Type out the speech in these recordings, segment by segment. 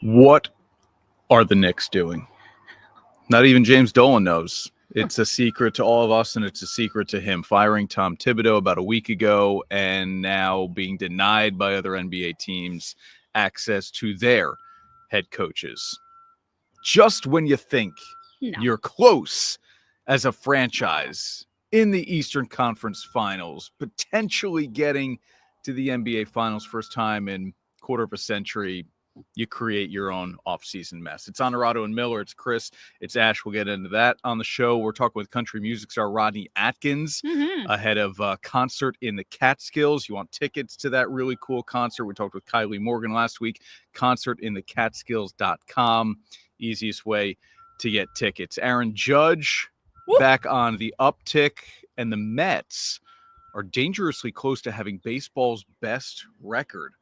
What are the Knicks doing? Not even James Dolan knows. It's a secret to all of us, and it's a secret to him. Firing Tom Thibodeau about a week ago and now being denied by other NBA teams access to their head coaches. Just when you think you're close as a franchise in the Eastern Conference Finals, potentially getting to the NBA Finals first time in quarter of a century, you create your own offseason mess. It's Onorato and Miller. It's Chris. It's Ash. We'll get into that on the show. We're talking with country music star Rodney Atkins ahead of a concert in the Catskills. You want tickets to that really cool concert? We talked with Kylie Morgan last week. Concert in the Catskills.com. Easiest way to get tickets. Aaron Judge back on the uptick, and the Mets are dangerously close to having baseball's best record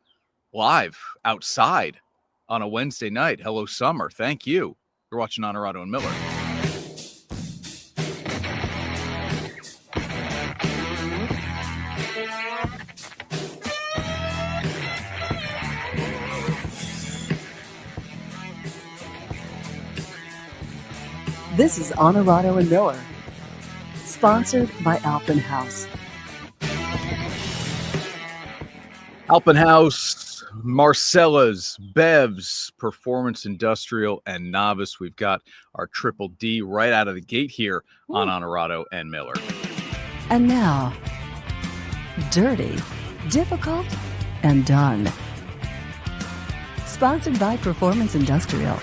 live outside on a Wednesday night. Hello, summer. Thank you. You're watching Onorato and Miller. This is Onorato and Miller, sponsored by Alpenhaus. Alpenhaus, Marcella's, Bev's, Performance Industrial, and Novice. We've got our Triple D right out of the gate here on Onorato and Miller. And now, Dirty, Difficult, and Done. Sponsored by Performance Industrial.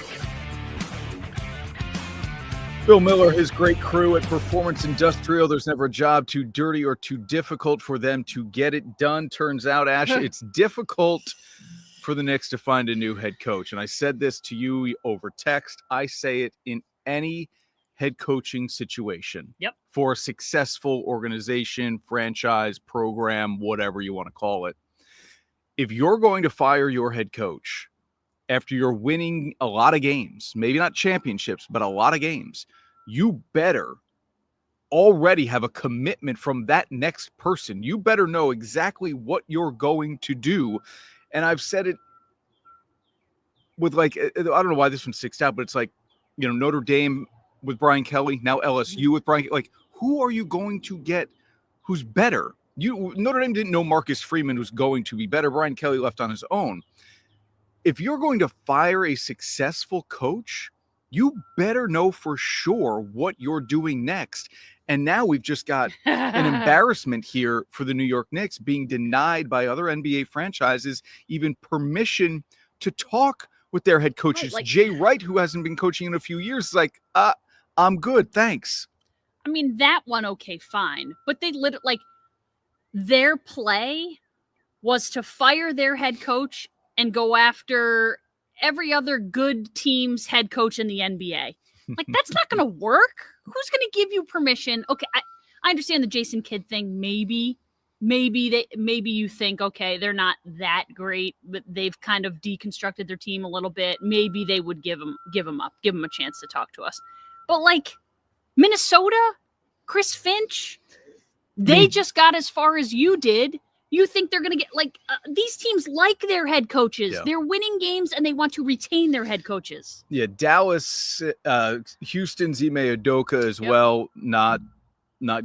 Bill Miller, his great crew at Performance Industrial. There's never a job too dirty or too difficult for them to get it done. Turns out, Ash, it's difficult for the Knicks to find a new head coach. And I said this to you over text. I say it in any head coaching situation. For a successful organization, franchise, program, whatever you want to call it. If you're going to fire your head coach after you're winning a lot of games, maybe not championships, but a lot of games, you better already have a commitment from that next person. You better know exactly what you're going to do. And I've said it with, like, I don't know why this one sticks out, but it's like, you know, Notre Dame with Brian Kelly, now LSU with Brian. Like, who are you going to get who's better? Notre Dame didn't know Marcus Freeman was going to be better. Brian Kelly left on his own. If you're going to fire a successful coach, you better know for sure what you're doing next. And now we've just got an embarrassment here for the New York Knicks, being denied by other NBA franchises even permission to talk with their head coaches. Right, like, Jay Wright, who hasn't been coaching in a few years, is like, I'm good, thanks. I mean, that one, okay, fine. But they literally, like, their play was to fire their head coach and go after every other good team's head coach in the NBA. Like, that's not going to work. Who's going to give you permission? Okay, I understand the Jason Kidd thing. Maybe you think, okay, they're not that great, but they've kind of deconstructed their team a little bit. Maybe they would give them a chance to talk to us. But, like, Minnesota, Chris Finch, they just got as far as you did. You think they're going to get, like, these teams like their head coaches. Yeah. They're winning games, and they want to retain their head coaches. Yeah, Dallas, Houston's Ime Udoka as well, not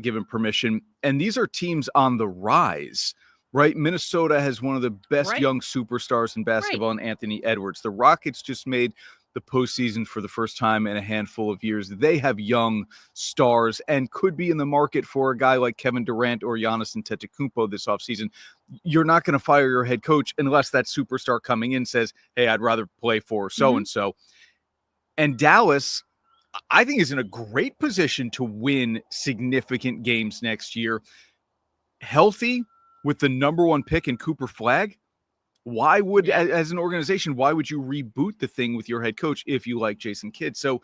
given permission. And these are teams on the rise, right? Minnesota has one of the best young superstars in basketball in Anthony Edwards. The Rockets just made the postseason for the first time in a handful of years. They have young stars and could be in the market for a guy like Kevin Durant or Giannis Antetokounmpo this offseason. You're not going to fire your head coach unless that superstar coming in says, hey, I'd rather play for so-and-so. And Dallas, I think, is in a great position to win significant games next year. Healthy with the number one pick in Cooper Flagg. Why would, as an organization, why would you reboot the thing with your head coach if you like Jason Kidd? So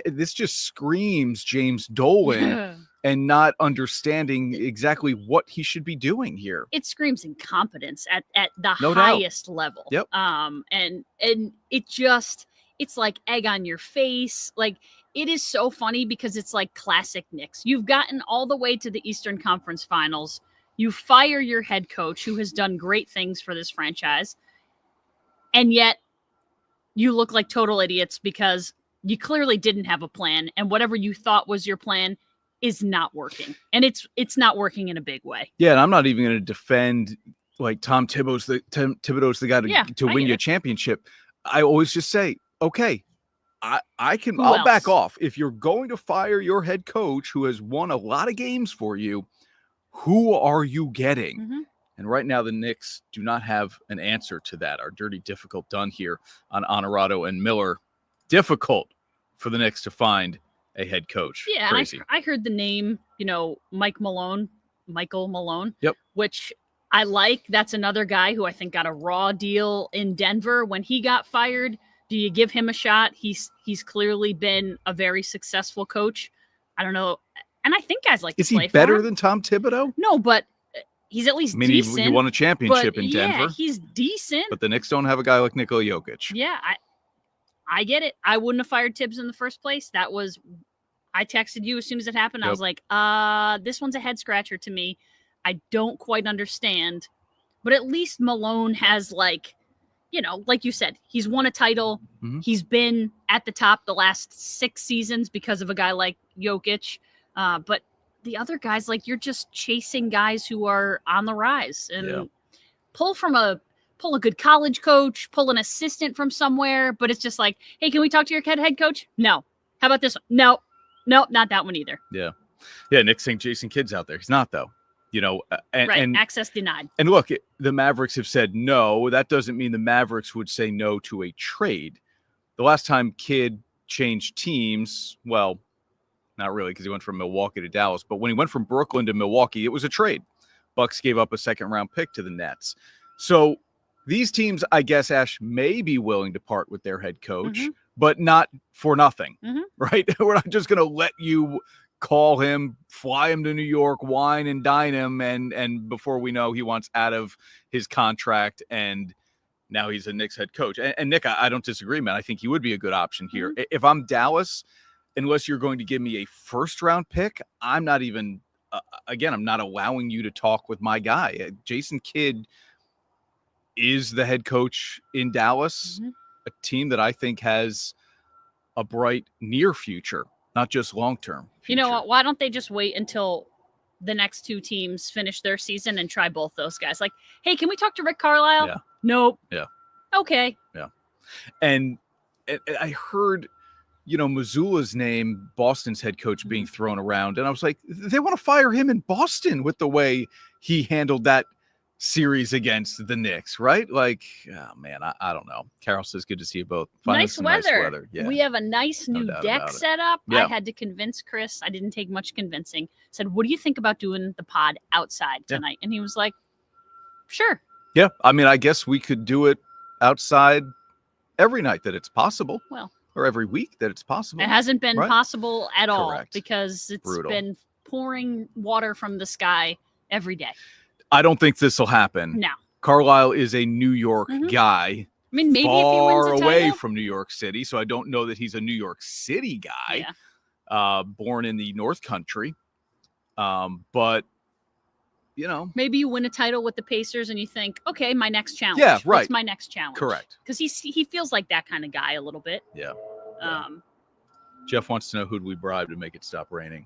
this just screams James Dolan and not understanding exactly what he should be doing here. It screams incompetence at the highest level. Yep. And it just, it's like egg on your face. Like, it is so funny because it's like classic Knicks. You've gotten all the way to the Eastern Conference Finals. You fire your head coach, who has done great things for this franchise, and yet you look like total idiots because you clearly didn't have a plan, and whatever you thought was your plan is not working, and it's not working in a big way. Yeah, and I'm not even going to defend like Tom Thibodeau's the guy to win you a championship. I always just say, okay, I'll back off. If you're going to fire your head coach who has won a lot of games for you, who are you getting? Mm-hmm. And right now the Knicks do not have an answer to that. Our dirty difficult done here on Onorato and Miller. Difficult for the Knicks to find a head coach. Yeah, crazy. I heard the name, Michael Malone. Yep. Which I like. That's another guy who I think got a raw deal in Denver when he got fired. Do you give him a shot? He's clearly been a very successful coach. I don't know. And I think guys like to play for him. Is he better than Tom Thibodeau? No, but he's at least decent. He won a championship in Denver. Yeah, he's decent. But the Knicks don't have a guy like Nikola Jokic. Yeah, I get it. I wouldn't have fired Thibs in the first place. I texted you as soon as it happened. Yep. I was like, this one's a head scratcher to me. I don't quite understand. But at least Malone has like you said, he's won a title. Mm-hmm. He's been at the top the last 6 seasons because of a guy like Jokic. But the other guys, like, you're just chasing guys who are on the rise. And pull a good college coach, pull an assistant from somewhere. But it's just like, hey, can we talk to your head coach? No. How about this one? No, not that one either. Yeah. Yeah, Nick St. Jason Kidd's out there. He's not, though. And access denied. And look, the Mavericks have said no. That doesn't mean the Mavericks would say no to a trade. The last time Kidd changed teams, well, not really, because he went from Milwaukee to Dallas. But when he went from Brooklyn to Milwaukee, it was a trade. Bucks gave up a second-round pick to the Nets. So these teams, I guess, Ash, may be willing to part with their head coach, mm-hmm. but not for nothing, mm-hmm. right? We're not just going to let you call him, fly him to New York, wine and dine him, and before we know, he wants out of his contract, and now he's a Knicks head coach. And Nick, I don't disagree, man. I think he would be a good option here. Mm-hmm. If I'm Dallas, unless you're going to give me a first-round pick, I'm not even I'm not allowing you to talk with my guy. Jason Kidd is the head coach in Dallas, mm-hmm. a team that I think has a bright near future. Not just long-term future. You know what? Why don't they just wait until the next 2 teams finish their season and try both those guys? Like, hey, can we talk to Rick Carlisle? Yeah. Nope. Yeah. Okay. Yeah. And I heard, Missoula's name, Boston's head coach, being thrown around. And I was like, they want to fire him in Boston with the way he handled that series against the Knicks, right? Like, oh man, I don't know. Carol says, good to see you both. Nice weather. Yeah. We have a nice new deck set up. Yeah. I had to convince Chris. I didn't take much convincing. Said, what do you think about doing the pod outside tonight? Yeah. And he was like, sure. Yeah. I mean, I guess we could do it outside every night that it's possible. Well, or every week that it's possible. It hasn't been possible at all. Correct. Because it's Brutal. Been pouring water from the sky every day. I don't think this will happen. No. Carlisle is a New York mm-hmm. guy. I mean, maybe far if he wins a title. Away from New York City, so I don't know that he's a New York City guy. Yeah. Born in the North Country. But, maybe you win a title with the Pacers and you think, okay, my next challenge. Yeah, right. What's my next challenge? Correct. Because he feels like that kind of guy a little bit. Yeah. Jeff wants to know who'd we bribe to make it stop raining.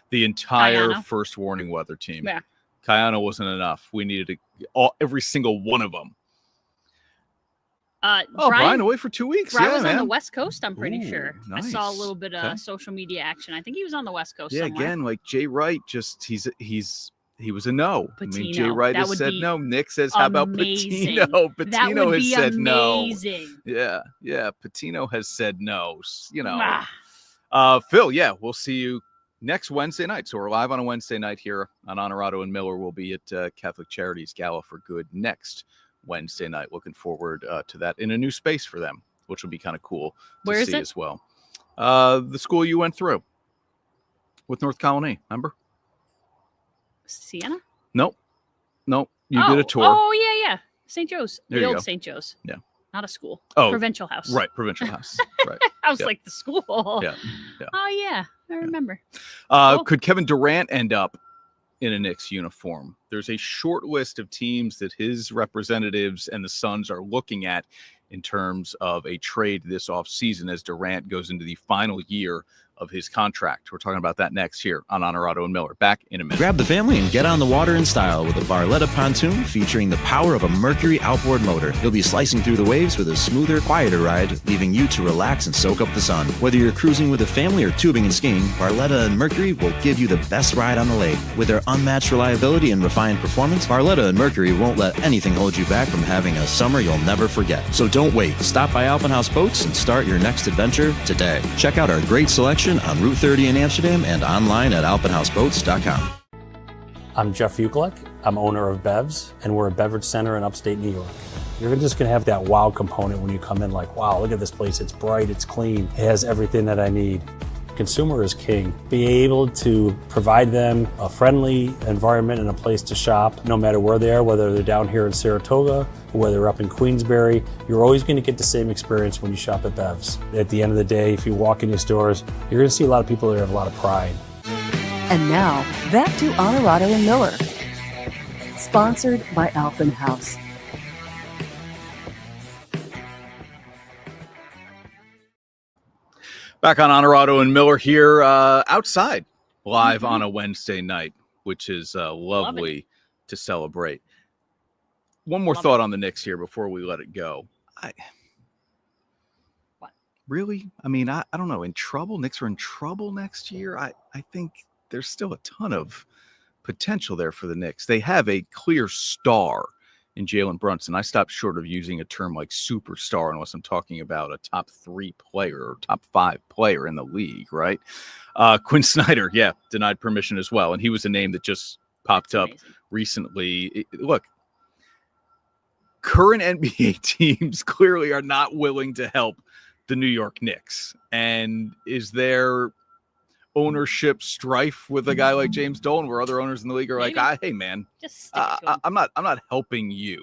The entire first warning weather team. Yeah. Kayano wasn't enough. We needed every single one of them. Brian away for 2 weeks. Brian was man. on the West Coast, I'm pretty sure. Nice. I saw a little bit of social media action. I think he was on the West Coast somewhere. Again, like Jay Wright, he was a no. Patino. I mean, Jay Wright has said no. Nick says, how about Patino? Patino has said amazing. no. Yeah. Patino has said no. Phil, we'll see you next Wednesday night. So we're live on a Wednesday night here on Onorato and Miller. We'll be at Catholic Charities Gala for Good next Wednesday night. Looking forward to that in a new space for them, which will be kind of cool to see as well. The school you went through with North Colony, remember? Siena? Nope. You did a tour. Oh, yeah. St. Joe's. There the you old go. St. Joe's. Yeah. Not a school. Oh. Provincial house. Right. Provincial house. Right. I was like, the school. Yeah. Oh, yeah. I remember. Could Kevin Durant end up in a Knicks uniform? There's a short list of teams that his representatives and the Suns are looking at. in terms of a trade this offseason as Durant goes into the final year of his contract. We're talking about that next here on Onorato and Miller. Back in a minute. Grab the family and get on the water in style with a Barletta pontoon featuring the power of a Mercury outboard motor. You'll be slicing through the waves with a smoother, quieter ride, leaving you to relax and soak up the sun. Whether you're cruising with a family or tubing and skiing, Barletta and Mercury will give you the best ride on the lake. With their unmatched reliability and refined performance, Barletta and Mercury won't let anything hold you back from having a summer you'll never forget. So don't wait. Stop by Alpenhaus Boats and start your next adventure today. Check out our great selection on Route 30 in Amsterdam and online at alpenhausboats.com. I'm Jeff Ukelek. I'm owner of Bevs, and we're a beverage center in upstate New York. You're just going to have that wow component when you come in, like, wow, look at this place. It's bright, it's clean, it has everything that I need. Consumer is king. Be able to provide them a friendly environment and a place to shop, no matter where they are, whether they're down here in Saratoga or whether they're up in Queensbury. You're always going to get the same experience when you shop at Bevs. At the end of the day, if you walk in these stores, you're going to see a lot of people that have a lot of pride. And now, back to Onorato and Miller. Sponsored by Alpenhaus. Back on Onorato and Miller here outside live on a Wednesday night, which is lovely to celebrate. One more thought on the Knicks here before we let it go. What? Really? I mean, I don't know. In trouble? Knicks are in trouble next year? I think there's still a ton of potential there for the Knicks. They have a clear star in Jalen Brunson. I stopped short of using a term like superstar unless I'm talking about a top 3 player or top 5 player in the league, right? Quinn Snyder, denied permission as well. And he was a name that just popped up recently. Look, current NBA teams clearly are not willing to help the New York Knicks. And is there ownership strife with a guy like James Dolan where other owners in the league are like, hey man, just I'm not helping you.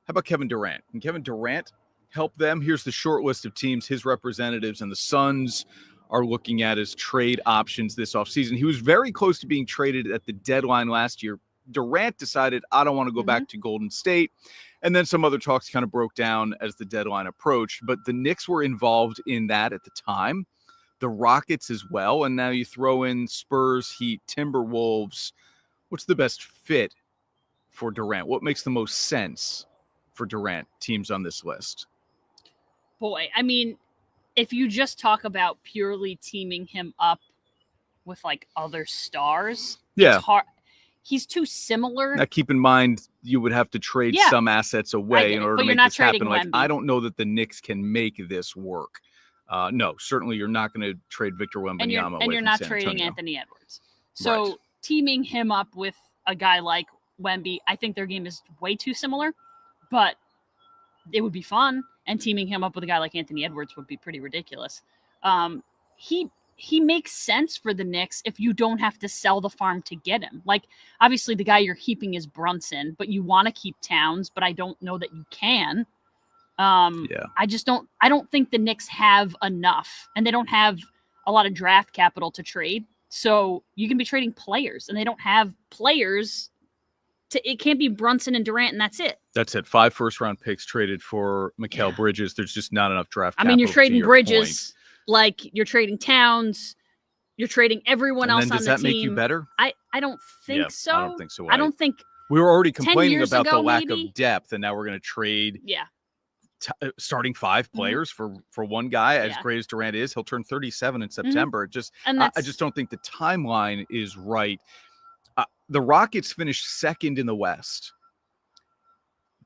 How about Kevin Durant? Can Kevin Durant help them? Here's the short list of teams his representatives and the Suns are looking at as trade options this offseason. He was very close to being traded at the deadline last year. Durant decided, I don't want to go back to Golden State. And then some other talks kind of broke down as the deadline approached. But the Knicks were involved in that at the time. The Rockets as well. And now you throw in Spurs, Heat, Timberwolves. What's the best fit for Durant? What makes the most sense for Durant, teams on this list? Boy, I mean, if you just talk about purely teaming him up with like other stars, it's hard. He's too similar. Now, keep in mind, you would have to trade some assets away in order to make this happen. Like, I don't know that the Knicks can make this work. No, certainly you're not going to trade Victor Wembanyama and you're not trading Anthony Edwards. So teaming him up with a guy like Wemby, I think their game is way too similar, but it would be fun. And teaming him up with a guy like Anthony Edwards would be pretty ridiculous. He makes sense for the Knicks if you don't have to sell the farm to get him. Like, obviously the guy you're keeping is Brunson, but you want to keep Towns, but I don't know that you can. I don't think the Knicks have enough, and they don't have a lot of draft capital to trade. So you can be trading players, and they don't have players it can't be Brunson and Durant, and that's it. That's it. 5 first-round picks traded for Mikal Bridges. There's just not enough draft capital. I mean, you're trading Bridges, like you're trading Towns, you're trading everyone else on the team. Does that make you better? I don't think so. I don't think so. I don't think we were already complaining about the lack of depth, and now we're going to trade starting 5 players for one guy. As great as Durant is, he'll turn 37 in September. I just don't think the timeline is right. The Rockets finished second in the West.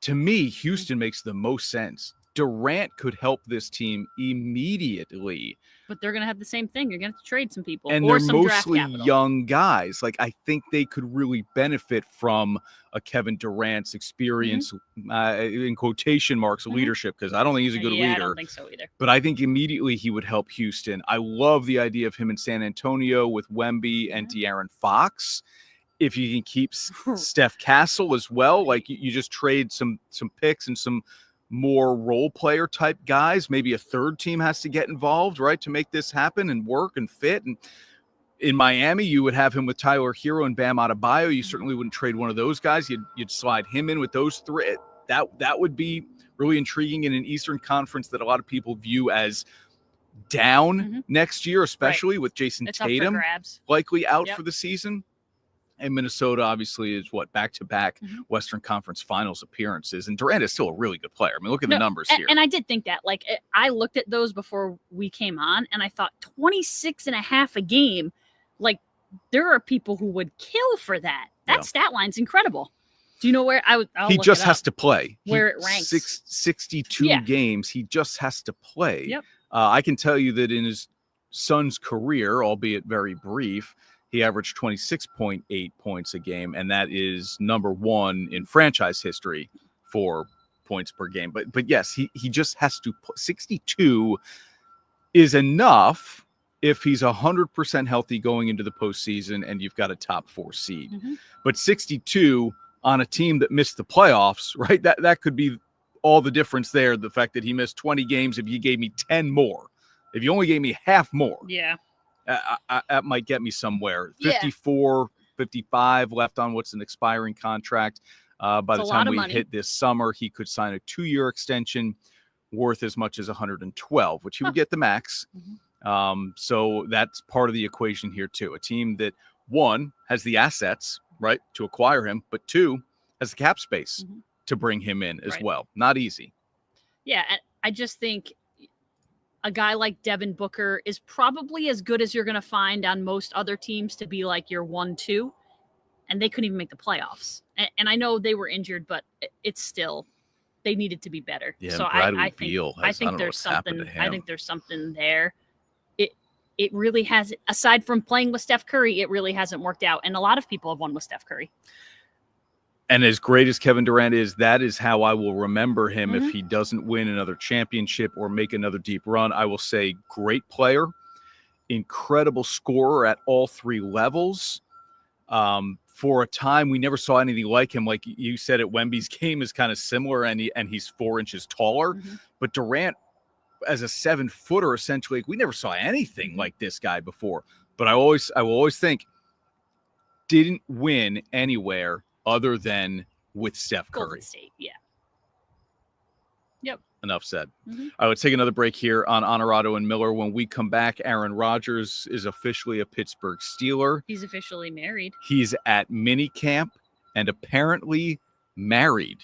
To me, Houston makes the most sense. Durant could help this team immediately. But they're going to have the same thing. You're going to have to trade some people. And or they're some mostly draft capital. young guys. Like, I think they could really benefit from a Kevin Durant's experience, in quotation marks, leadership, because I don't think he's a good leader. I don't think so either. But I think immediately he would help Houston. I love the idea of him in San Antonio with Wemby and De'Aaron Fox. If you can keep Steph Castle as well, like you just trade some picks and some more role player type guys. Maybe a third team has to get involved, right, to make this happen and work and fit. And in Miami, you would have him with Tyler Hero and Bam Adebayo. You certainly wouldn't trade one of those guys. You'd slide him in with those 3. That would be really intriguing in an Eastern Conference that a lot of people view as down next year, especially with Jason It's up for Tatum grabs. likely out Yep. for the season. And Minnesota obviously is back-to-back Western Conference Finals appearances. And Durant is still a really good player. I mean, look at the numbers here. And I did think that. Like, I looked at those before we came on, and I thought 26 and a half a game. Like, there are people who would kill for that. That stat line's incredible. Do you know where he just has to play? Where it ranks. 62 games. He just has to play. Yep. I can tell you that in his son's career, albeit very brief, he averaged 26.8 points a game, and that is number one in franchise history for points per game. But yes, he just has to. 62 is enough if he's 100% healthy going into the postseason, and you've got a top 4 seed. But 62 on a team that missed the playoffs, right? That could be all the difference there. The fact that he missed 20 games, if you gave me 10 more, if you only gave me half more, that might get me somewhere. 54, 55 left on what's an expiring contract. By the time we hit this summer, he could sign a 2-year extension worth as much as 112, which he would get the max. So that's part of the equation here too. A team that, one, has the assets, right, to acquire him, but two, has the cap space to bring him in as well. Not easy. Yeah, I just think a guy like Devin Booker is probably as good as you're going to find on most other teams to be like your 1-2, and they couldn't even make the playoffs. And I know they were injured, but it's still, they needed to be better. Yeah, so I think there's something. I think there's something there. It really has, aside from playing with Steph Curry, it really hasn't worked out. And a lot of people have won with Steph Curry. And as great as Kevin Durant is, that is how I will remember him if he doesn't win another championship or make another deep run. I will say great player, incredible scorer at all 3 levels. For a time, we never saw anything like him. Like you said, at Wemby's game is kind of similar, and he's 4 inches taller. But Durant, as a 7-footer, essentially, we never saw anything like this guy before. But I will always think, didn't win anywhere other than with Steph Curry. Golden State, Yep. Enough said. All right, let's take another break here on Onorato and Miller. When we come back, Aaron Rodgers is officially a Pittsburgh Steeler. He's officially married. He's at minicamp and apparently married.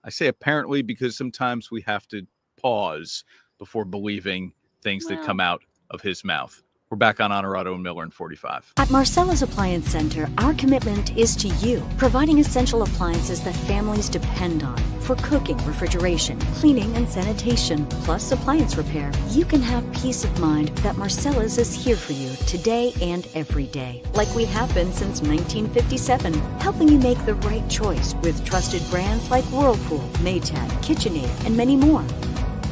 I say apparently because sometimes we have to pause before believing things that come out of his mouth. We're back on Onorato and Miller in 45. At Marcella's Appliance Center, our commitment is to you, providing essential appliances that families depend on for cooking, refrigeration, cleaning, and sanitation, plus appliance repair. You can have peace of mind that Marcella's is here for you today and every day, like we have been since 1957, helping you make the right choice with trusted brands like Whirlpool, Maytag, KitchenAid, and many more.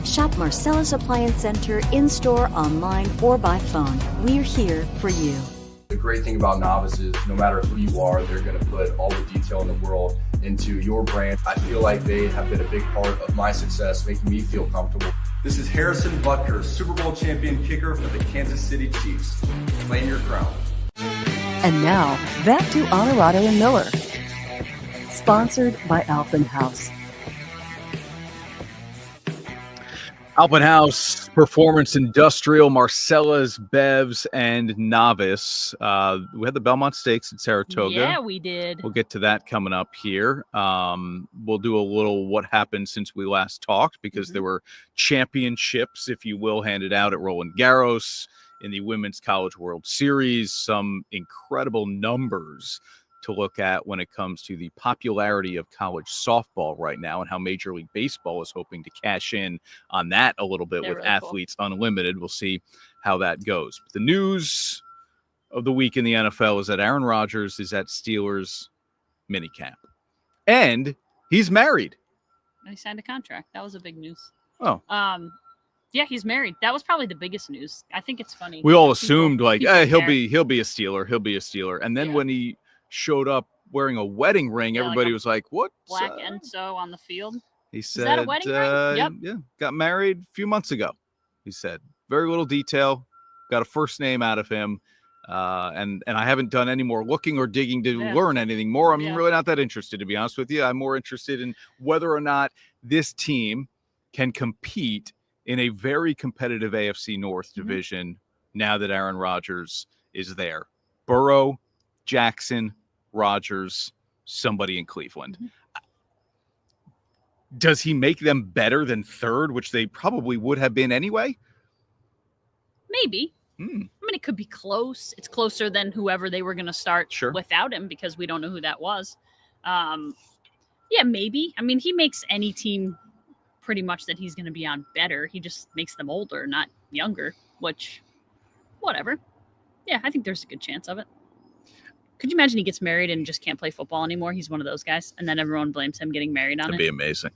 Shop Marcella's Appliance Center in-store, online, or by phone. We're here for you. The great thing about novices, no matter who you are, they're going to put all the detail in the world into your brand. I feel like they have been a big part of my success, making me feel comfortable. This is Harrison Butker, Super Bowl champion kicker for the Kansas City Chiefs. Claim your crown. And now, back to Onorato and Miller. Sponsored by Alphen House. Alpenhaus, Performance Industrial, Marcella's, Bevs, and Novice. We had the Belmont Stakes in Saratoga. Yeah, we did. We'll get to that coming up here. We'll do a little what happened since we last talked, because there were championships, if you will, handed out at Roland Garros in the Women's College World Series. Some incredible numbers to look at when it comes to the popularity of college softball right now, and how Major League Baseball is hoping to cash in on that a little bit with really Athletes Unlimited. We'll see how that goes. But the news of the week in the NFL is that Aaron Rodgers is at Steelers minicamp, and he's married. He signed a contract. That was a big news. Oh, yeah, he's married. That was probably the biggest news. I think it's funny. we all assumed people he'll care. be a Steeler, and then when he showed up wearing a wedding ring, everybody was like, "What?" Black Enzo on the field. He said, that a wedding ring? Yep. Yeah, got married a few months ago. He said, very little detail, got a first name out of him. And I haven't done any more looking or digging to learn anything more. I'm really not that interested, to be honest with you. I'm more interested in whether or not this team can compete in a very competitive AFC North division now that Aaron Rodgers is there. Burrow, Jackson, Rodgers, somebody in Cleveland. Does he make them better than third, which they probably would have been anyway? Maybe. I mean, it could be close. It's closer than whoever they were going to start without him, because we don't know who that was. Yeah, maybe. I mean, he makes any team pretty much that he's going to be on better. He just makes them older, not younger, which, whatever. Yeah, I think there's a good chance of it. Could you imagine he gets married and just can't play football anymore? He's one of those guys. And then everyone blames him getting married on it. That'd be amazing.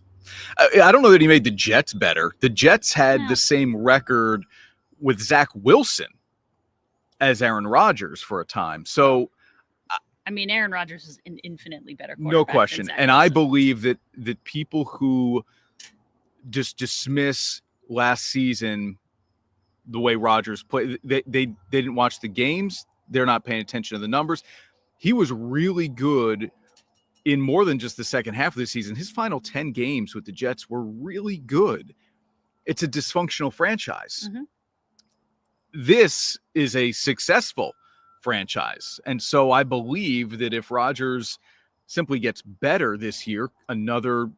I don't know that he made the Jets better. The Jets had the same record with Zach Wilson as Aaron Rodgers for a time. So, I mean, Aaron Rodgers is an infinitely better quarterback. No question. Than Zach And Wilson. I believe that people who just dismiss last season the way Rodgers played, they didn't watch the games. They're not paying attention to the numbers. He was really good in more than just the second half of the season. His final 10 games with the Jets were really good. It's a dysfunctional franchise. This is a successful franchise. And so I believe that if Rodgers simply gets better this year, another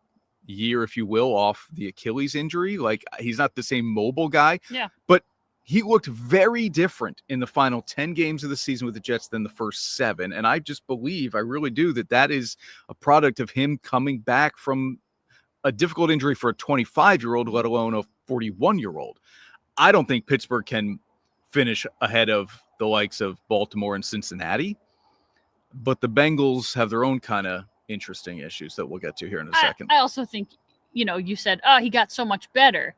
year, if you will, off the Achilles injury, like he's not the same mobile guy, but he looked very different in the final 10 games of the season with the Jets than the first 7. And I just believe, I really do, that is a product of him coming back from a difficult injury for a 25-year-old, let alone a 41-year-old. I don't think Pittsburgh can finish ahead of the likes of Baltimore and Cincinnati, but the Bengals have their own kind of interesting issues that we'll get to here in a second. I also think, you said, he got so much better,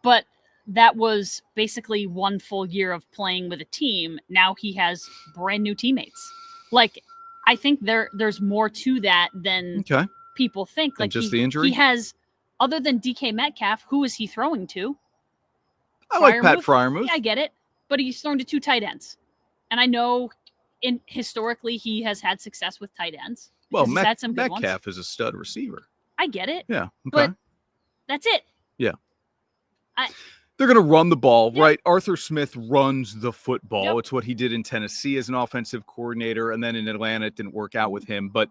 but that was basically one full year of playing with a team. Now he has brand new teammates. Like, I think there's more to that than people think. Like, just the injury? He has, other than DK Metcalf, who is he throwing to? I like Pat Freiermuth. Yeah, I get it. But he's thrown to 2 tight ends. And I know historically he has had success with tight ends. Well, he's had some good Metcalf ones. is a stud receiver. I get it. Yeah. Okay. But that's it. Yeah. They're going to run the ball, right? Arthur Smith runs the football. Yep. It's what he did in Tennessee as an offensive coordinator. And then in Atlanta, it didn't work out with him. But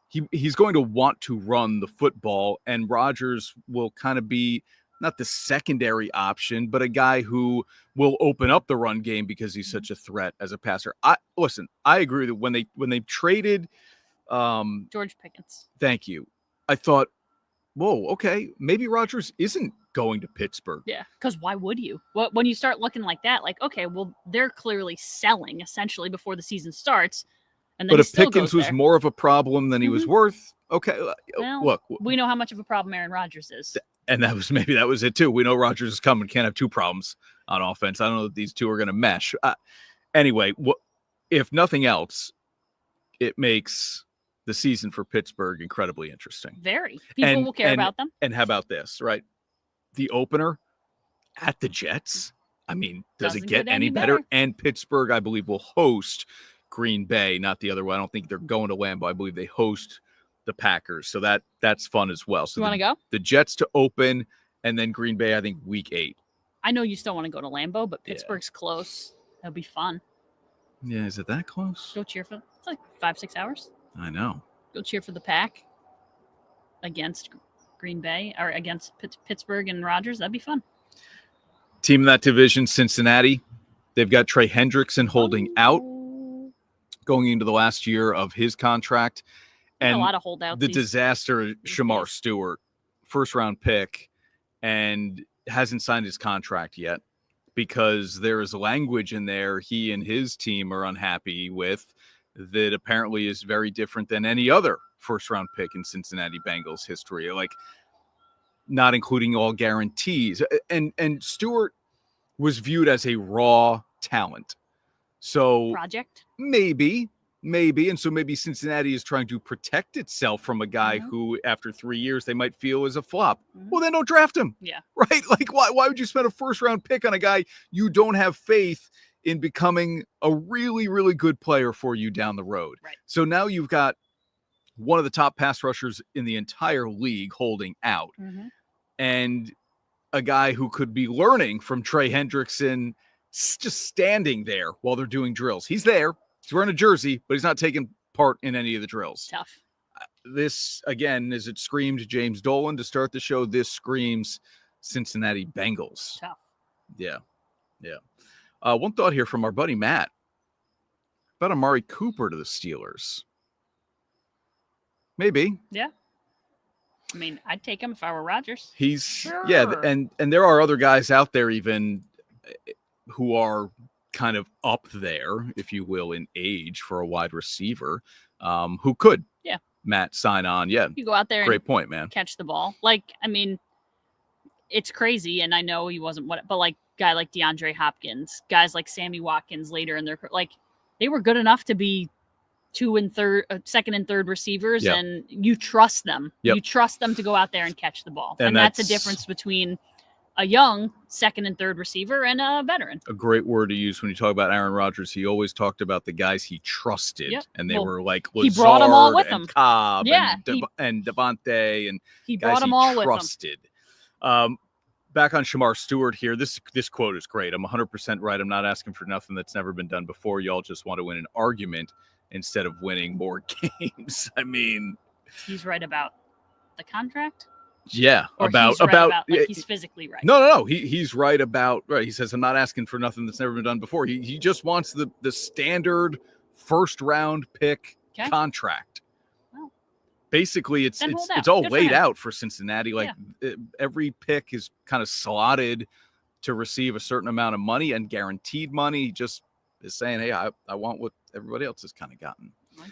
he's going to want to run the football. And Rodgers will kind of be not the secondary option, but a guy who will open up the run game because he's such a threat as a passer. I agree that when they traded George Pickens. Thank you. I thought, whoa, okay, maybe Rodgers isn't going to Pittsburgh. Yeah, because why would you? When you start looking like that, like, okay, well, they're clearly selling essentially before the season starts. And then but if Pickens was more of a problem than he was worth, okay, well, look. We know how much of a problem Aaron Rodgers is. And that was it too. We know Rodgers is coming, can't have 2 problems on offense. I don't know if these 2 are going to mesh. Anyway, if nothing else, it makes the season for Pittsburgh incredibly interesting. Very. People will care about them. And how about this, right? The opener at the Jets. I mean, does it get any better? And Pittsburgh, I believe, will host Green Bay, not the other way. I don't think they're going to Lambeau. I believe they host the Packers. So that's fun as well. So you want to go? The Jets to open, and then Green Bay, I think, week 8. I know you still want to go to Lambeau, but Pittsburgh's close. That'll be fun. Yeah, is it that close? Go cheer for it's like 5-6 hours. I know. Go cheer for the Pack against Green Bay or against Pittsburgh and Rodgers. That'd be fun. Team in that division, Cincinnati. They've got Trey Hendrickson holding out, going into the last year of his contract. And a lot of holdouts. The disaster, Shamar Stewart, first-round pick, and hasn't signed his contract yet because there is language in there he and his team are unhappy with that apparently is very different than any other first-round pick in Cincinnati Bengals history, like not including all guarantees. And Stewart was viewed as a raw talent. So project? Maybe. And so maybe Cincinnati is trying to protect itself from a guy who, after 3 years, they might feel is a flop. Well, then don't draft him. Yeah. Right? Like, why would you spend a first-round pick on a guy you don't have faith in becoming a really, really good player for you down the road? Right. So now you've got one of the top pass rushers in the entire league holding out. and a guy who could be learning from Trey Hendrickson just standing there while they're doing drills. He's there. He's wearing a jersey, but he's not taking part in any of the drills. Tough. This, again, as it screamed James Dolan to start the show, this screams Cincinnati Bengals. Tough. Yeah. One thought here from our buddy Matt about Amari Cooper to the Steelers. Maybe. Yeah. I mean, I'd take him if I were Rodgers. He's Sure. and there are other guys out there even who are kind of up there, if you will, in age for a wide receiver, who could, Matt, sign on. Yeah, You go out there great and point, man. catch the ball. Like, I mean, it's crazy, and I know he wasn't but like guy like DeAndre Hopkins, guys like Sammy Watkins later in their like, they were good enough to be second and third receivers, Yep. and you trust them. Yep. You trust them to go out there and catch the ball, And and that's a that's- difference between a young second and third receiver and a veteran. A great word to use when you talk about Aaron Rodgers. He always talked about the guys he trusted, Yep. and they Well, were like he brought 'em all Lazard with and him. Cobb Yeah, and Devontae and He guys brought them he all with him. trusted. Back on Shamar Stewart here. This quote is great. I'm 100% right. I'm not asking for nothing that's never been done before. Y'all just want to win an argument instead of winning more games. I mean, He's right about the contract. yeah, Or about he's right about like he's physically right. No. He's right about right. He says I'm not asking for nothing that's never been done before. He just wants the standard first round pick Okay. contract. Well, Basically, it's then hold out. all Good for laid him. out for Cincinnati. Like every pick is kind of slotted to receive a certain amount of money and guaranteed money. He just is saying, hey, I want what everybody else has kind of gotten. Right.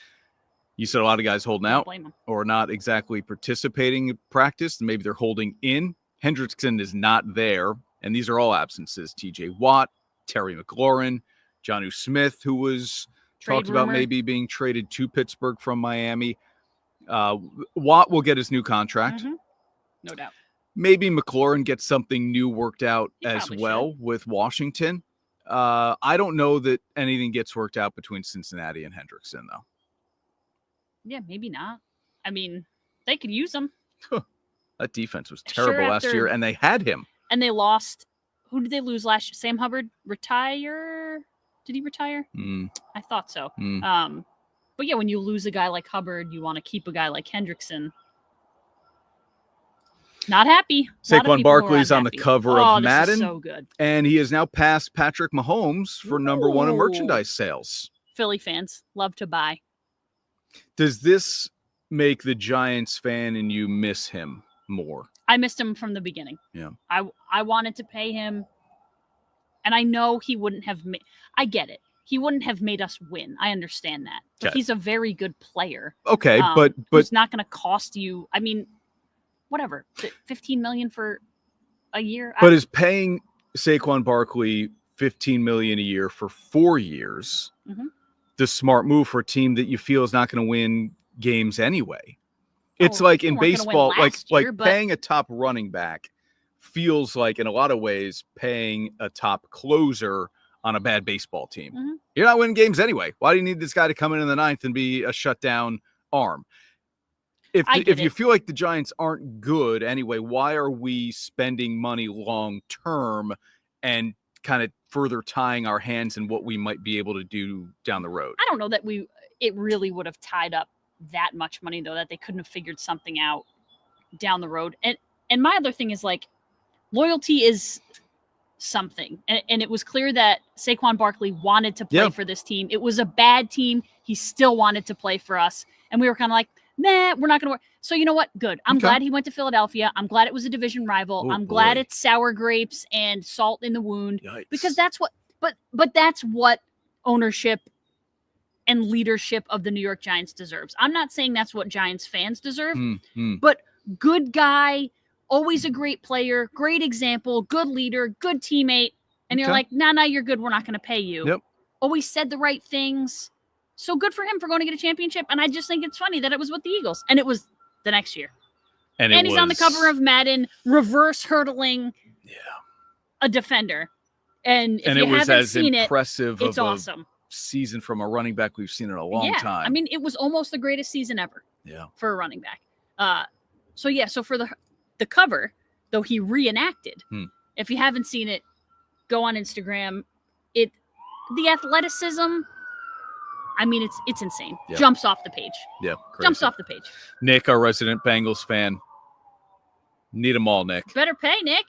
You said a lot of guys holding Don't out blame him. or not exactly participating in practice. Maybe they're holding in. Hendrickson is not there. And these are all absences. TJ Watt, Terry McLaurin, Jonnu Smith, who was Trade talked about rumor. maybe being traded to Pittsburgh from Miami. Watt will get his new contract. Mhm. No doubt. Maybe McLaurin gets something new worked out He as probably well with Washington. I don't know that anything gets worked out between Cincinnati and Hendrickson, though. Yeah, maybe not. I mean, they could use him. That defense was Sure, terrible last after- year, and they had him. And they lost. Who did they lose last year? Sam Hubbard retire? Did he retire? I thought so. But yeah, when you lose a guy like Hubbard, you want to keep a guy like Hendrickson. Not happy. A lot of Saquon people who are Barkley's on the unhappy. cover Oh, of this Madden, is so good. and he has now passed Patrick Mahomes for number one in Ooh. merchandise sales. Philly fans love to buy. Does this make the Giants fan in you miss him more? I missed him from the beginning. Yeah. I wanted to pay him, and I know he wouldn't have made. I get it. He wouldn't have made us win. I understand that. But Okay. he's a very good player. Okay, but who's not going to cost you. I mean, whatever. $15 million for a year. But is paying Saquon Barkley $15 million a year for 4 years Mhm. the smart move for a team that you feel is not going to win games anyway? It's Oh, like they in weren't gonna win baseball, last like year, but- paying a top running back feels like in a lot of ways paying a top closer on a bad baseball team. Mhm. You're not winning games anyway. Why do you need this guy to come in the ninth and be a shutdown arm? If I get you it. feel like the Giants aren't good anyway, why are we spending money long term and kind of further tying our hands in what we might be able to do down the road? I don't know that it really would have tied up that much money though, that they couldn't have figured something out down the road. And my other thing is like loyalty is something. And it was clear that Saquon Barkley wanted to play Yeah. for this team. It was a bad team. He still wanted to play for us. And we were kind of like, nah, we're not going to work. So you know what? Good. I'm Okay. glad he went to Philadelphia. I'm glad it was a division rival. Oh, I'm glad boy. it's sour grapes and salt in the wound. Yikes. Because that's what but that's what ownership and leadership of the New York Giants deserves. I'm not saying that's what Giants fans deserve, but good guy, always a great player, great example, good leader, good teammate, and you're Okay. like, nah, you're good, we're not going to pay you. Yep. Always said the right things. So good for him for going to get a championship, and I just think it's funny that it was with the Eagles, and it was the next year. And He's on the cover of Madden, reverse hurdling a defender. And if and you it was haven't as seen impressive it's of awesome. a season from a running back we've seen in a long time. I mean, it was almost the greatest season ever yeah. for a running back. So for the cover, though he reenacted. If you haven't seen it, go on Instagram. The athleticism, I mean, it's insane. Yeah. Jumps off the page. Yeah, crazy. Jumps off the page. Nick, our resident Bengals fan. Need them all, Nick. Better pay, Nick.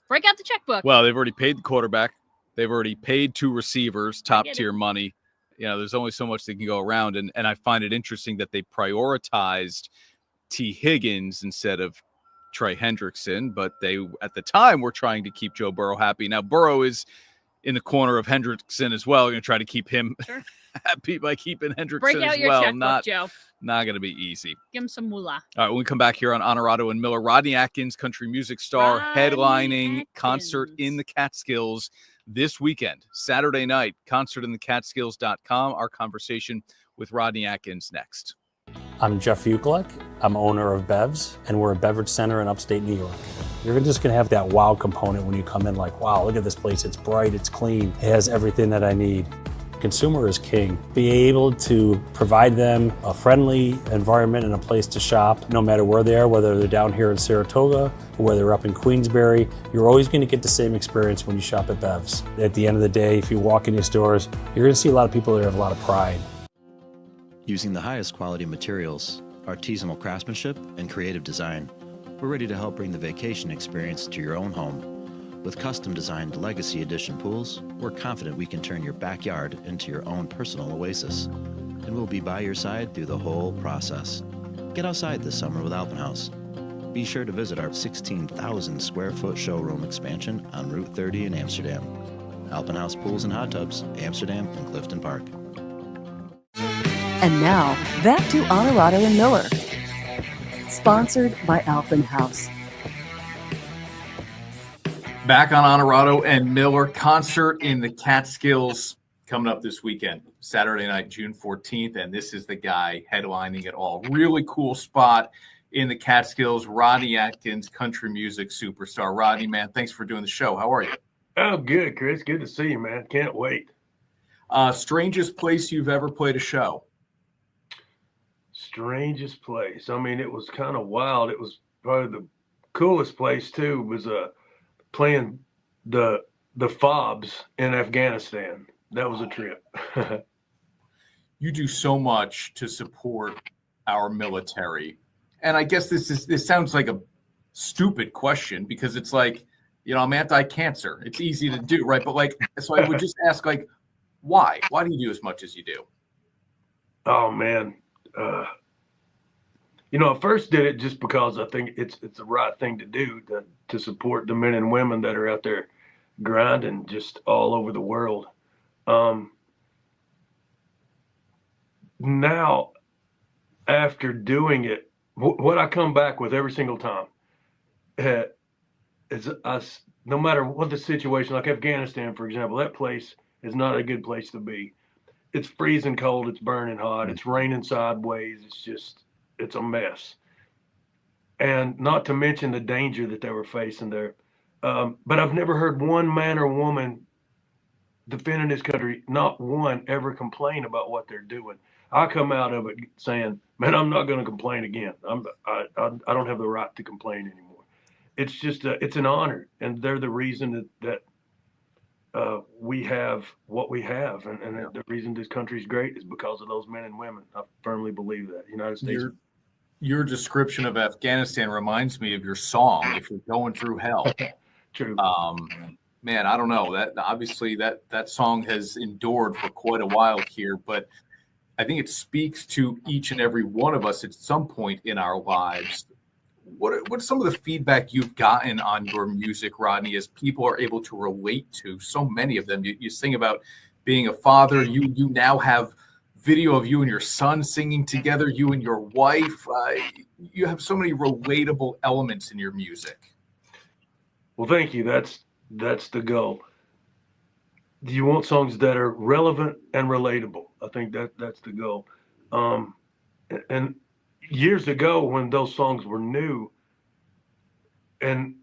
Break out the checkbook. Well, they've already paid the quarterback. They've already paid 2 receivers, top-tier money. There's only so much they can go around. And I find it interesting that they prioritized T. Higgins instead of Trey Hendrickson. But they, at the time, were trying to keep Joe Burrow happy. Now, Burrow is in the corner of Hendrickson as well. They're going to try to keep him happy by keeping Hendrickson Break out as your well. checkbook, Joe. Not going to be easy. Give him some moolah. All right, when we come back here on Onorato and Miller, Rodney Atkins, country music star, headlining concert in the Catskills this weekend, Saturday night, concertinthecatskills.com. Our conversation with Rodney Atkins next. I'm Jeff Ukelek. I'm owner of Bevs, and we're a beverage center in upstate New York. You're just going to have that wow component when you come in, like, wow, look at this place. It's bright, it's clean, it has everything that I need. Consumer is king. Be able to provide them a friendly environment and a place to shop, no matter where they are, whether they're down here in Saratoga or whether they're up in Queensbury. You're always going to get the same experience when you shop at Bevs. At the end of the day, if you walk in these stores, you're going to see a lot of people that have a lot of pride. Using the highest quality materials, artisanal craftsmanship, and creative design, we're ready to help bring the vacation experience to your own home. With custom-designed Legacy Edition pools, we're confident we can turn your backyard into your own personal oasis, and we'll be by your side through the whole process. Get outside this summer with Alpenhaus. Be sure to visit our 16,000 square foot showroom expansion on Route 30 in Amsterdam. Alpenhaus Pools and Hot Tubs, Amsterdam and Clifton Park. And now, back to Onorato and Miller. Sponsored by Alpenhaus. Back on Onorato and Miller, concert in the Catskills coming up this weekend, Saturday night, June 14th, and this is the guy headlining it all. Really cool spot in the Catskills, Rodney Atkins, country music superstar. Rodney, man, thanks for doing the show. How are you? Oh, good, Chris. Good to see you, man. Can't wait. Strangest place you've ever played a show? Strangest place. I mean, it was kind of wild. It was probably the coolest place, too, was playing the FOBs in Afghanistan. That was a trip. You do so much to support our military. And I guess this sounds like a stupid question because it's like, I'm anti-cancer. It's easy to do, right? But so I would just ask, why? Why do you do as much as you do? Oh, man. I first did it just because I think it's the right thing to do to support the men and women that are out there grinding just all over the world. Now, after doing it, what I come back with every single time is us, no matter what the situation, like Afghanistan, for example, that place is not a good place to be. It's freezing cold. It's burning hot. It's raining sideways. It's a mess. And not to mention the danger that they were facing there. But I've never heard one man or woman defending this country, not one ever complain about what they're doing. I come out of it saying, man, I'm not going to complain again. I don't have the right to complain anymore. It's just, it's an honor. And they're the reason that we have what we have. And the reason this country is great is because of those men and women. I firmly believe that. United States. Your description of Afghanistan reminds me of your song, If You're Going Through Hell. True. Man, I don't know. That obviously that song has endured for quite a while here, but I think it speaks to each and every one of us at some point in our lives. What's some of the feedback you've gotten on your music, Rodney, as people are able to relate to so many of them? You sing about being a father. You now have video of you and your son singing together, you and your wife. You have so many relatable elements in your music. Well, thank you. That's the goal. You want songs that are relevant and relatable. I think that's the goal. And years ago when those songs were new, and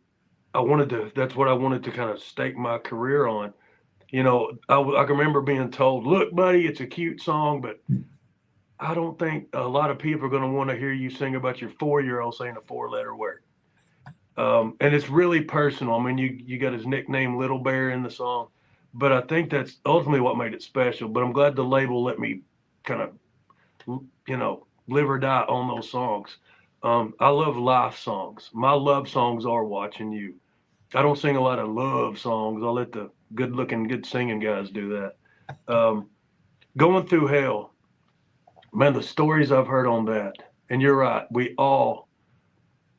that's what I wanted to kind of stake my career on. I can remember being told, look, buddy, it's a cute song, but I don't think a lot of people are going to want to hear you sing about your 4-year-old saying a 4-letter word. And it's really personal. I mean, you got his nickname Little Bear in the song, but I think that's ultimately what made it special. But I'm glad the label let me kind of, live or die on those songs. I love life songs. My love songs are Watching You. I don't sing a lot of love songs. I'll let the good-looking, good singing guys do that. Going Through Hell, man, the stories I've heard on that, and you're right, we all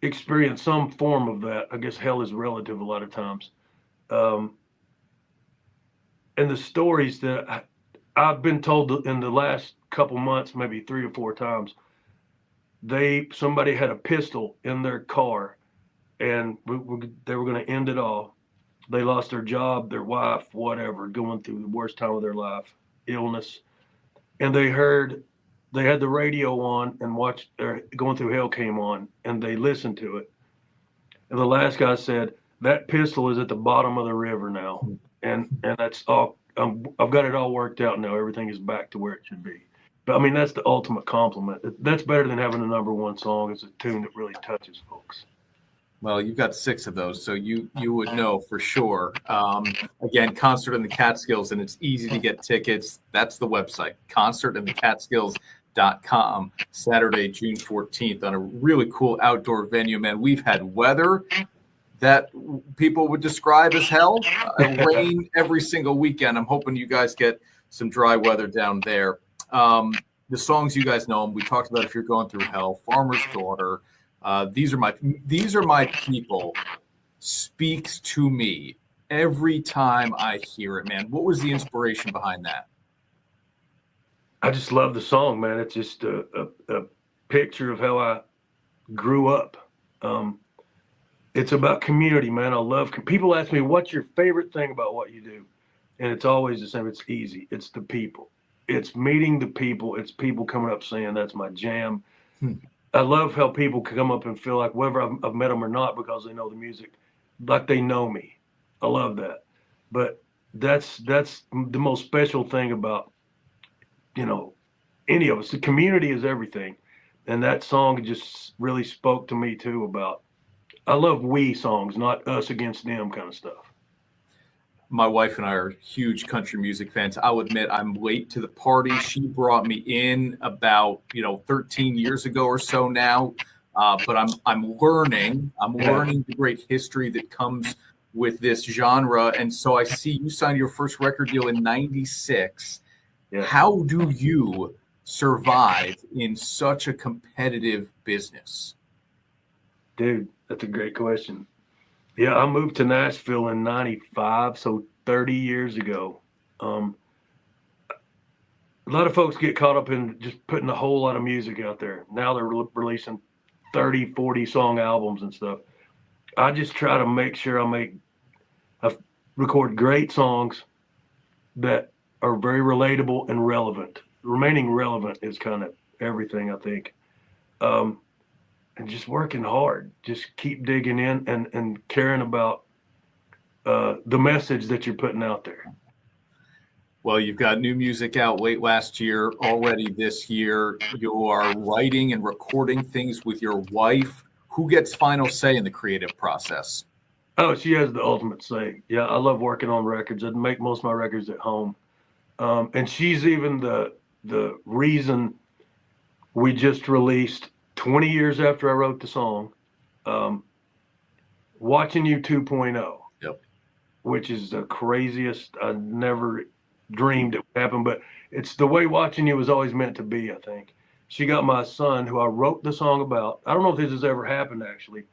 experience some form of that. I guess hell is relative a lot of times. And the stories that I've been told in the last couple months, maybe 3 or 4 times, somebody had a pistol in their car, and they were going to end it all. They lost their job, their wife, whatever, going through the worst time of their life, illness. And they had the radio on and watched Going Through Hell came on, and they listened to it. And the last guy said, that pistol is at the bottom of the river now. And that's all. I've got it all worked out now. Everything is back to where it should be. But I mean, that's the ultimate compliment. That's better than having a number one song. It's a tune that really touches folks. Well, you've got 6 of those, so you would know for sure. Again, Concert in the Catskills, and it's easy to get tickets. That's the website, concertinthecatskills.com, Saturday, June 14th, on a really cool outdoor venue, man. We've had weather that people would describe as hell, rain every single weekend. I'm hoping you guys get some dry weather down there. The songs, you guys know them. We talked about If You're Going Through Hell, Farmer's Daughter. These are my people speaks to me every time I hear it, man. What was the inspiration behind that? I just love the song, man. It's just a picture of how I grew up. It's about community, man. I love people ask me, what's your favorite thing about what you do? And it's always the same. It's easy. It's the people. It's meeting the people. It's people coming up saying that's my jam. I love how people can come up and feel like whether I've met them or not because they know the music, like they know me. I love that. But that's the most special thing about, any of us. The community is everything. And that song just really spoke to me too about, I love we songs, not us against them kind of stuff. My wife and I are huge country music fans. I'll admit I'm late to the party. She brought me in about 13 years ago or so now. But I'm learning the great history that comes with this genre. And so I see you signed your first record deal in '96. Yeah. How do you survive in such a competitive business? Dude, that's a great question. Yeah, I moved to Nashville in '95, so 30 years ago. A lot of folks get caught up in just putting a whole lot of music out there. Now they're releasing 30, 40 song albums and stuff. I just try to make sure I record great songs that are very relatable and relevant. Remaining relevant is kind of everything, I think. And just working hard, just keep digging in and caring about the message that you're putting out there. Well, you've got new music out late last year, already this year. You are writing and recording things with your wife. Who gets final say in the creative process? Oh, she has the ultimate say. Yeah, I love working on records. I make most of my records at home. And she's even the reason we just released 20 years after I wrote the song, Watching You 2.0, yep. Which is the craziest. I never dreamed it would happen, but it's the way Watching You was always meant to be, I think. She got my son, who I wrote the song about. I don't know if this has ever happened, actually.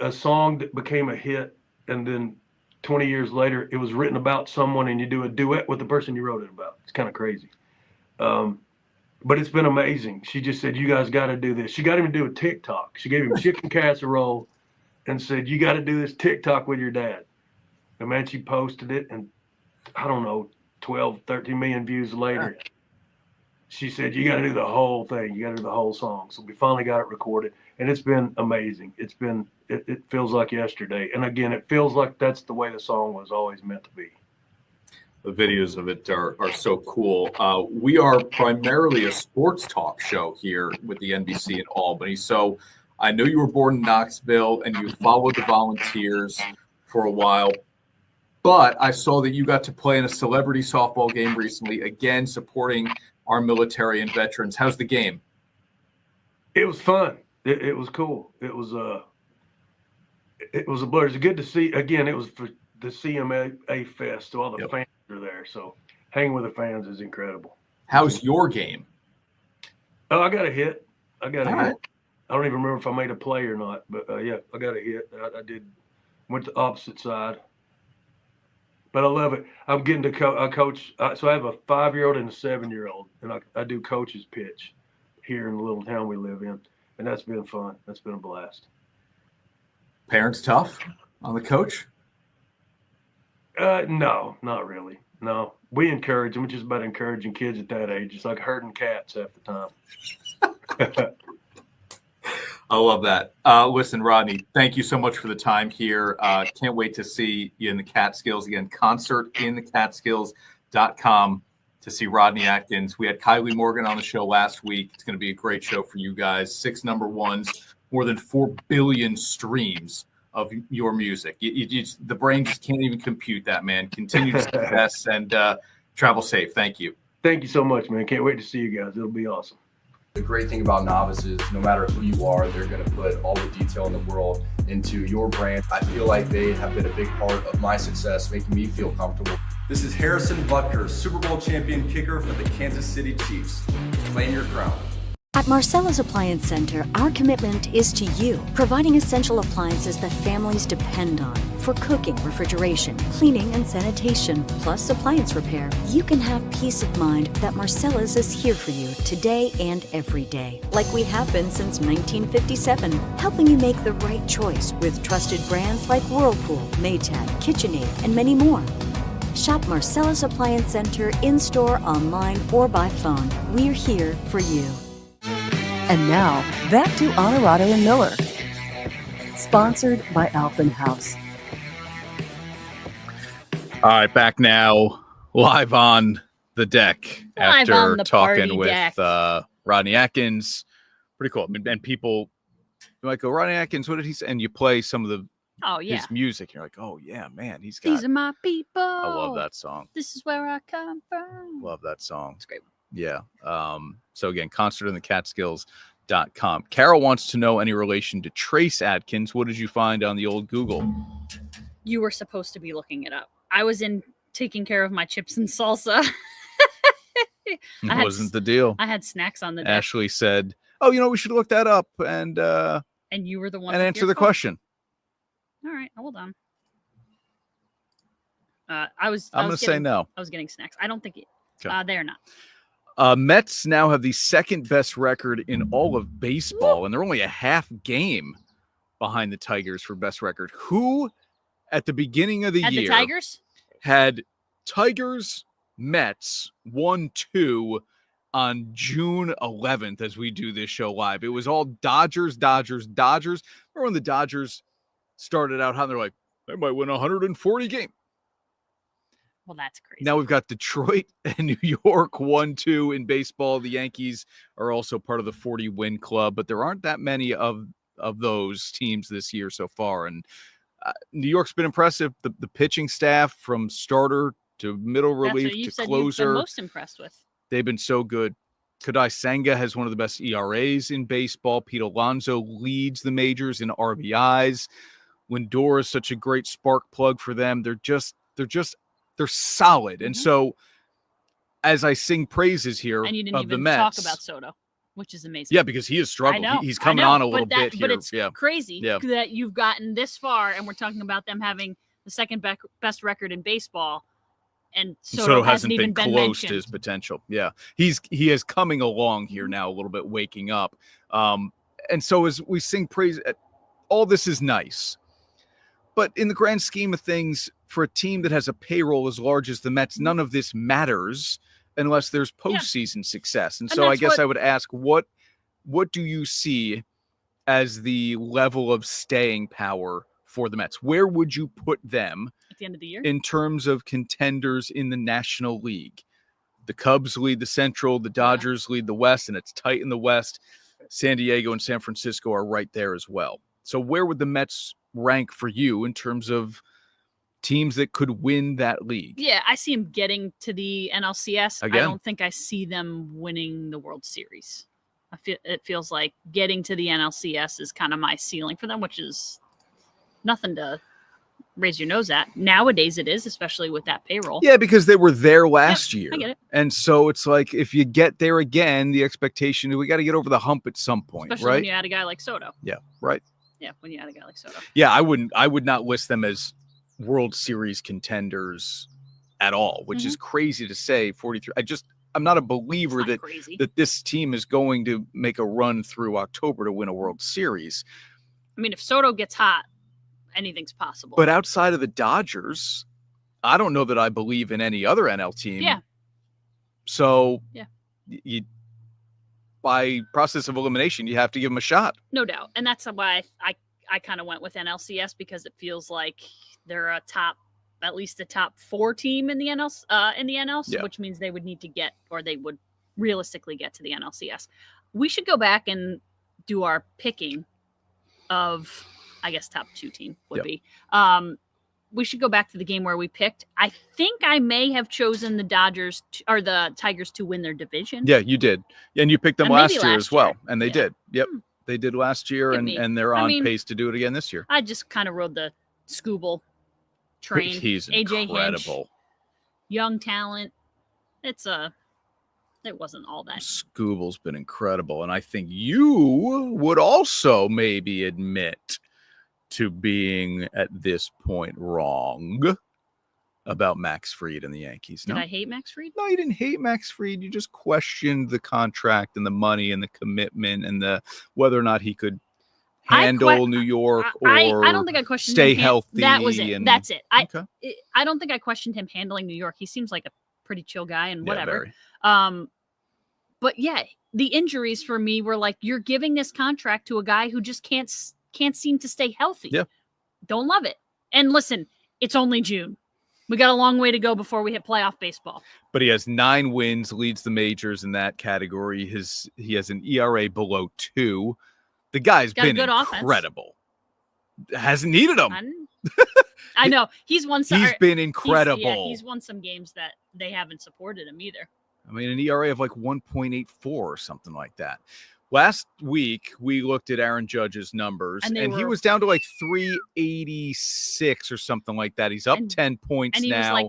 A song that became a hit, and then 20 years later, it was written about someone, and you do a duet with the person you wrote it about. It's kind of crazy. But it's been amazing. She just said, you guys got to do this. She got him to do a TikTok. She gave him chicken casserole and said, you got to do this TikTok with your dad. And man, she posted it, and I don't know, 12, 13 million views later, she said, you got to do the whole thing. You got to do the whole song. So we finally got it recorded, and it's been amazing. It feels like yesterday. And again, it feels like that's the way the song was always meant to be. The videos of it are so cool. We are primarily a sports talk show here with the NBC in Albany. So I know you were born in Knoxville and you followed the Volunteers for a while, but I saw that you got to play in a celebrity softball game recently, again, supporting our military and veterans. How's the game? It was fun. It was cool. It was a blur. It's good to see. Again, it was for the CMA Fest, so all the fans are there. So hanging with the fans is incredible. How's your game? Oh, I got a hit. I got a hit. Right. I don't even remember if I made a play or not, but yeah, I got a hit. I did. Went the opposite side. But I love it. I'm getting to coach. So I have a 5-year-old and a 7-year-old, and I do coach's pitch here in the little town we live in, and that's been fun. That's been a blast. Parents tough on the coach? No, not really. No, we encourage them, which is about encouraging kids at that age. It's like herding cats half the time. I love that. Listen, Rodney, thank you so much for the time here. Can't wait to see you in the Catskills. Again, concertinthecatskills.com to see Rodney Atkins. We had Kylie Morgan on the show last week. It's going to be a great show for you guys. 6 number ones, more than 4 billion streams of your music. The brain just can't even compute that, man. Continued success and travel safe. Thank you. Thank you so much, man. Can't wait to see you guys. It'll be awesome. The great thing about novices, no matter who you are, they're going to put all the detail in the world into your brand. I feel like they have been a big part of my success, making me feel comfortable. This is Harrison Butker, Super Bowl champion kicker for the Kansas City Chiefs. Claim your crown. At Marcella's Appliance Center, our commitment is to you, providing essential appliances that families depend on. For cooking, refrigeration, cleaning, and sanitation, plus appliance repair, you can have peace of mind that Marcella's is here for you today and every day, like we have been since 1957, helping you make the right choice with trusted brands like Whirlpool, Maytag, KitchenAid, and many more. Shop Marcella's Appliance Center in-store, online, or by phone. We're here for you. And now, back to Onorato and Miller. Sponsored by Alphen House. All right, back now, live on the deck Live after on the talking party with deck. Rodney Atkins. Pretty cool. I mean, and people might go, Rodney Atkins, what did he say? And you play some of his music. You're like, oh, yeah, man, he's got. These are my people. I love that song. This is where I come from. Love that song. It's a great one. Yeah. So again, concertinthecatskills.com. Carol wants to know any relation to Trace Atkins. What did you find on the old Google? You were supposed to be looking it up. I was in taking care of my chips and salsa. It wasn't the deal. I had snacks on the deck. Ashley said, "Oh, we should look that up and you were the one and with answer your the phone. question." All right, hold on. I'm going to say no. I was getting snacks. I don't think Okay. they're not. Mets now have the second best record in all of baseball, and they're only a half game behind the Tigers for best record. Who at the beginning of the year The Tigers had Tigers Mets 1-2 on June 11th as we do this show live? It was all Dodgers. Remember when the Dodgers started out how they're like, they might win 140 games. Well, that's crazy. Now we've got Detroit and New York 1-2 in baseball. The Yankees are also part of the 40-win club, but there aren't that many of those teams this year so far. And New York's been impressive. The pitching staff from starter to middle relief to closer. You've been most impressed with. They've been so good. Kadai Senga has one of the best ERAs in baseball. Pete Alonso leads the majors in RBIs. Lindor is such a great spark plug for them. They're solid. Mm-hmm. And so as I sing praises here and you didn't of the even Mets, talk about Soto, which is amazing. Yeah, because he has struggled. He's coming on a little bit here. But it's crazy that you've gotten this far, and we're talking about them having the second best record in baseball, and Soto hasn't even been close mentioned. to his potential. Yeah, he is coming along here now, a little bit waking up. And so as we sing praise, all this is nice. But in the grand scheme of things, for a team that has a payroll as large as the Mets, none of this matters unless there's postseason success. And so I guess I would ask, what do you see as the level of staying power for the Mets? Where would you put them at the end of the year in terms of contenders in the National League? The Cubs lead the Central, the Dodgers lead the West, and it's tight in the West. San Diego and San Francisco are right there as well. So where would the Mets rank for you in terms of teams that could win that league? Yeah, I see them getting to the NLCS. Again. I don't think I see them winning the World Series. It feels like getting to the NLCS is kind of my ceiling for them, which is nothing to raise your nose at. Nowadays it is, especially with that payroll. Yeah, because they were there last year. I get it. And so it's like, if you get there again, the expectation is we got to get over the hump at some point, Especially right? when you add a guy like Soto. Yeah, right. Yeah, when you add a guy like Soto. Yeah, I would not list them as World Series contenders at all, which is crazy to say. 43. I'm not a believer that this team is going to make a run through October to win a World Series. I mean, if Soto gets hot, anything's possible. But outside of the Dodgers, I don't know that I believe in any other NL team. Yeah. So yeah, you by process of elimination, you have to give them a shot. No doubt. And that's why I kind of went with NLCS, because it feels like they're at least a top 4 team in the NL, which means they would need to get, or they would realistically get to the NLCS. We should go back and do our picking of, I guess, top 2 team would be. We should go back to the game where we picked. I think I may have chosen the Dodgers or the Tigers to win their division. Yeah, you did. And you picked them And last maybe year last as well. year. And they did. Yep. They did last year, and they're on pace to do it again this year. I just kind of rode the Scooble train. He's AJ incredible. Hinch, young talent. It wasn't all that. Scooble's been incredible. And I think you would also maybe admit to being at this point wrong about Max Fried and the Yankees. Did I hate Max Fried? No, you didn't hate Max Fried. You just questioned the contract and the money and the commitment and the whether or not he could handle New York I don't think I questioned stay him. healthy. That was it. That's it. I don't think I questioned him handling New York. He seems like a pretty chill guy and whatever. But yeah, the injuries for me were like, you're giving this contract to a guy who just can't seem to stay healthy. Yeah. Don't love it. And listen, it's only June. We got a long way to go before we hit playoff baseball. But he has 9 wins, leads the majors in that category. He has an ERA below 2. The guy's been incredible. Hasn't needed him. I know. He's won some. He's been incredible. He's won some games that they haven't supported him either. I mean, an ERA of like 1.84 or something like that. Last week, we looked at Aaron Judge's numbers, and he was down to like 386 or something like that. He's up 10 points now. And he was like